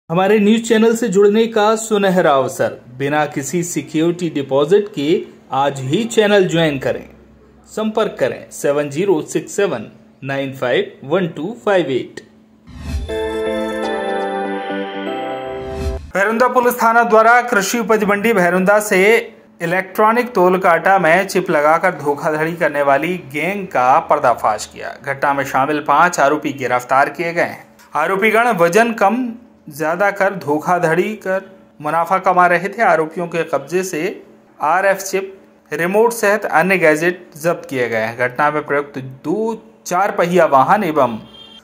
हमारे news channel से जुड़ने का सुनहरा अवसर। बिना किसी सिक्योरिटी डिपॉजिट के आज ही चैनल ज्वाइन करें। संपर्क करें 7067951258। भैरुंदा पुलिस थाना द्वारा कृषि उपज मंडी भैरुंदा से इलेक्ट्रॉनिक तोल काटा में चिप लगाकर धोखाधड़ी करने वाली गैंग का पर्दाफाश किया। घटना में शामिल 5 आरोपी गिरफ्तार किए गए हैं। आरोपीगण वजन कम ज्यादा कर धोखाधड़ी कर मुनाफा कमा रहे थे। आरोपियों के कब्जे से RF चिप, रिमोट सहित अन्य गैजेट जब्त किए गए हैं। घटना में प्रयुक्त 2 4 पहिया वाहन एवं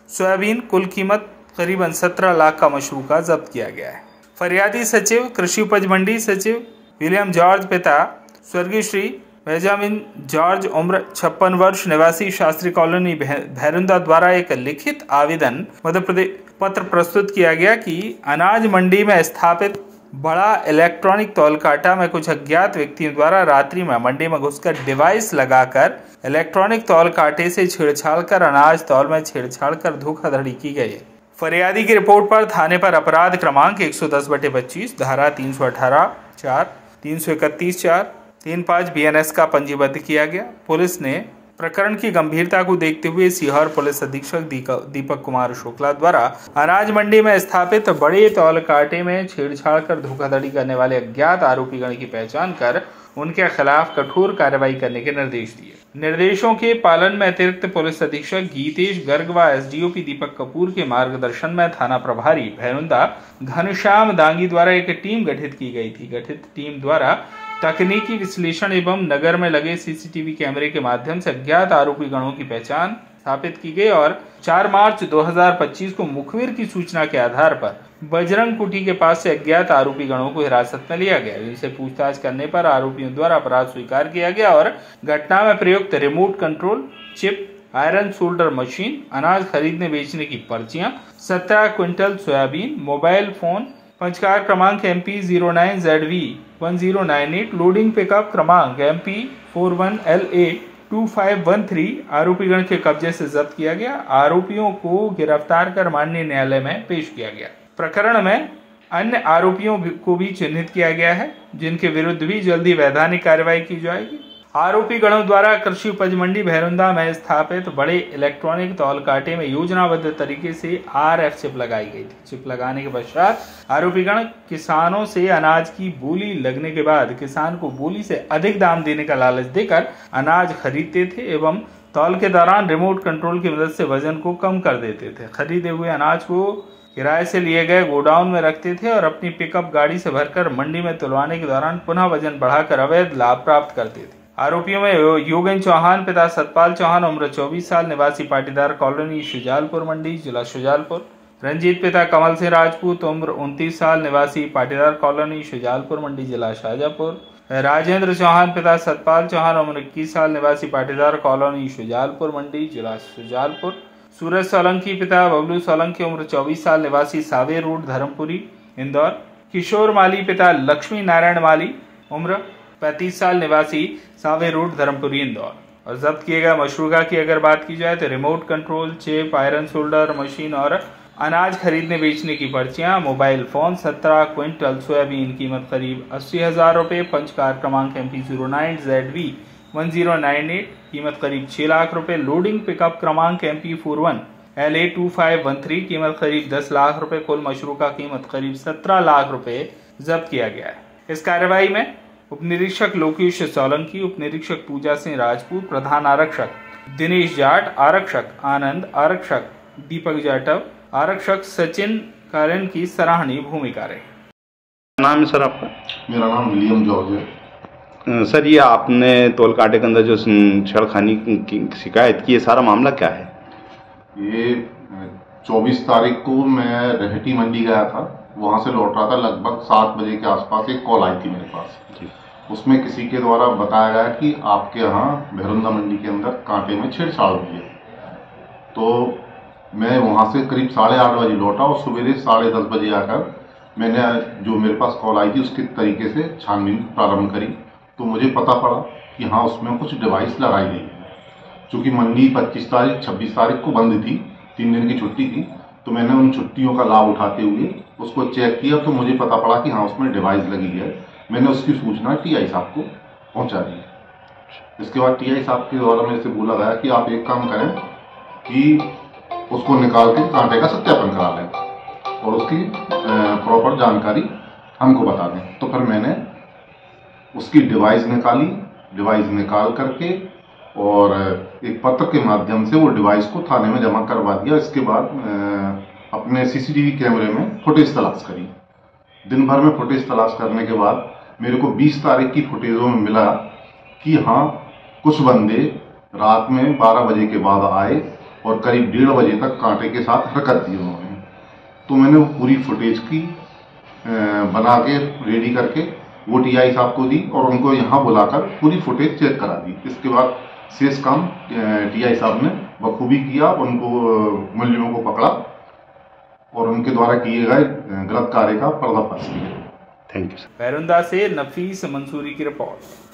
सोयाबीन कुल कीमत करीबन 17 लाख का मशरूका जब्त किया गया है। फरियादी सचिव कृषि उपज मंडी सचिव विलियम जॉर्ज, पिता स्वर्गीय श्री बेंजामिन जॉर्ज, उम्र 56 वर्ष, निवासी शास्त्री कॉलोनी भैरुंदा द्वारा एक लिखित आवेदन मध्य प्रदेश पत्र प्रस्तुत किया गया कि अनाज मंडी में स्थापित बड़ा इलेक्ट्रॉनिक तौल काटा में कुछ अज्ञात व्यक्तियों द्वारा रात्रि में मंडी में घुसकर डिवाइस लगाकर इलेक्ट्रॉनिक तौल काटे से छेड़छाड़ कर अनाज तौल में छेड़छाड़ कर धोखाधड़ी की गई है। फरियादी की रिपोर्ट पर थाने पर अपराध क्रमांक 110/25 धारा 318(4), 331(4), 35 BNS का पंजीबद्ध किया गया। पुलिस ने प्रकरण की गंभीरता को देखते हुए सीहोर पुलिस अधीक्षक दीपक कुमार शुक्ला द्वारा अनाज मंडी में स्थापित बड़े तौल काटे में छेड़छाड़ कर धोखाधड़ी करने वाले अज्ञात आरोपीगण की पहचान कर उनके खिलाफ कठोर कार्रवाई करने के निर्देश दिए। निर्देशों के पालन में अतिरिक्त पुलिस अधीक्षक गीतेश गर्ग व SDOP दीपक कपूर के मार्गदर्शन में थाना प्रभारी भैरुंदा घनश्याम दांगी द्वारा एक टीम गठित की गई थी। गठित टीम द्वारा तकनीकी विश्लेषण एवं नगर में लगे CCTV कैमरे के माध्यम से अज्ञात आरोपी गणों की पहचान स्थापित की गई और 4 मार्च 2025 को मुखबिर की सूचना के आधार पर बजरंग कुटी के पास से अज्ञात आरोपी गणों को हिरासत में लिया गया। इनसे पूछताछ करने पर आरोपियों द्वारा अपराध स्वीकार किया गया और घटना में प्रयुक्त remote control chip, iron solder machine, अनाज खरीदने बेचने की पर्चियां, 17 क्विंटल सोयाबीन, मोबाइल फोन, पंचकार क्रमांक MP09ZV1098, लोडिंग पिकअप क्रमांक MP41LA2513 आरोपीगण के कब्जे से जब्त किया गया। आरोपियों को गिरफ्तार कर माननीय न्यायालय में पेश किया गया। प्रकरण में अन्य आरोपियों को भी चिन्हित किया गया है, जिनके विरुद्ध भी जल्दी वैधानिक कार्रवाई की जाएगी। आरोपी गणों द्वारा कृषि उपज मंडी भैरुंदा में स्थापित बड़े इलेक्ट्रॉनिक तौल काटे में योजनाबद्ध तरीके से RF चिप लगाई गई थी। चिप लगाने के पश्चात आरोपीगण किसानों से अनाज की बोली लगने के बाद किसान को बोली से अधिक दाम देने का लालच देकर अनाज खरीदते थे एवं तौल के दौरान रिमोट कंट्रोल की मदद से वजन को कम कर देते थे। खरीदे हुए अनाज को किराए से लिए गए गोडाउन में रखते थे और अपनी पिकअप गाड़ी से भरकर मंडी में तुलवाने के दौरान पुनः वजन बढ़ाकर अवैध लाभ प्राप्त करते थे। आरोपियों में योगेंद्र चौहान, पिता सतपाल चौहान, उम्र 24 साल, निवासी पाटीदार कॉलोनी शुजालपुर मंडी, जिला शुजालपुर। रंजीत, पिता कमल सिंह राजपूत, उम्र 29 साल, निवासी पाटीदार कॉलोनी शुजालपुर मंडी, जिला शाहजहाँपुर। राजेंद्र चौहान, पिता सतपाल चौहान, उम्र 21 साल, निवासी पाटीदार कॉलोनी शुजालपुर मंडी, जिला शुजालपुर। सूरज सोलंकी, पिता बबलू सोलंकी, उम्र 24 साल, निवासी सावे रोड, धर्मपुरी, इंदौर। किशोर माली, पिता लक्ष्मी नारायण माली, उम्र 35 साल, निवासी सावे रोड, धर्मपुरी, इंदौर। और जब्त किए गए मशरूका की अगर बात की जाए तो remote control chip, iron solder machine और अनाज खरीदने बेचने की पर्चियां, मोबाइल फोन, 17 क्विंटल सोयाबीन, कीमत करीब 80,000 रुपये, पंचकार क्रमांक MP09ZV1098, कीमत करीब 6 लाख रुपए, लोडिंग पिकअप क्रमांक MP41LA2513, कीमत करीब 10 लाख रुपए, कुल मशरूका कीमत करीब 17 लाख रुपए जब्त किया गया है। इस कार्रवाई में उप निरीक्षक लोकेश सोलंकी, उप निरीक्षक पूजा सिंह राजपूत, प्रधान आरक्षक दिनेश जाट, आरक्षक आनंद, आरक्षक दीपक जाटव, आरक्षक सचिन कालन की सराहनीय भूमिका रही। नाम है सर आपका? मेरा नाम विलियम जॉर्ज है। सर, ये आपने तौल काटे के अंदर जो छेड़खानी की शिकायत की है, सारा मामला क्या है? ये 24 तारीख को मैं रेहटी मंडी गया था, वहाँ से लौट रहा था। लगभग 7 बजे के आसपास एक कॉल आई थी मेरे पास। उसमें किसी के द्वारा बताया गया कि आपके यहाँ भैरुंदा मंडी के अंदर कांटे में छेड़छाड़ हुई है। तो मैं वहाँ से करीब 8:30 बजे लौटा और सवेरे 10:30 बजे आकर मैंने जो मेरे पास कॉल आई थी उसके तरीके से छानबीन प्रारंभ करी। तो मुझे पता पड़ा कि हाँ, उसमें कुछ डिवाइस लगाई गई है। चूँकि मंडी 25 तारीख 26 तारीख को बंद थी, 3 दिन की छुट्टी थी, तो मैंने उन छुट्टियों का लाभ उठाते हुए उसको चेक किया, तो मुझे पता पड़ा कि हाँ उसमें डिवाइस लगी है। मैंने उसकी सूचना टीआई साहब को पहुंचा दी। इसके बाद टीआई साहब के द्वारा मेरे से बोला गया कि आप एक काम करें कि उसको निकाल के कांटे का सत्यापन करा लें और उसकी प्रॉपर जानकारी हमको बता दें। तो फिर मैंने उसकी डिवाइस निकाली, डिवाइस निकाल करके और एक पत्र के माध्यम से वो डिवाइस को थाने में जमा करवा दिया। इसके बाद अपने सीसीटीवी कैमरे में फुटेज तलाश करी। दिन भर में फुटेज तलाश करने के बाद मेरे को 20 तारीख की फुटेजों में मिला कि हाँ कुछ बंदे रात में 12 बजे के बाद आए और करीब 1:30 बजे तक कांटे के साथ हरकत दी उन्होंने। तो मैंने वो पूरी फुटेज की बना के रेडी करके वो टीआई साहब को दी और उनको यहाँ बुलाकर पूरी फुटेज चेक करा दी। इसके बाद शेष काम टीआई साहब ने बखूबी किया, उनको मुलजिमों को पकड़ा और उनके द्वारा किए गए गलत कार्य का पर्दाफाश किया। Thank you. भैरुंदा से नफीस मंसूरी की रिपोर्ट।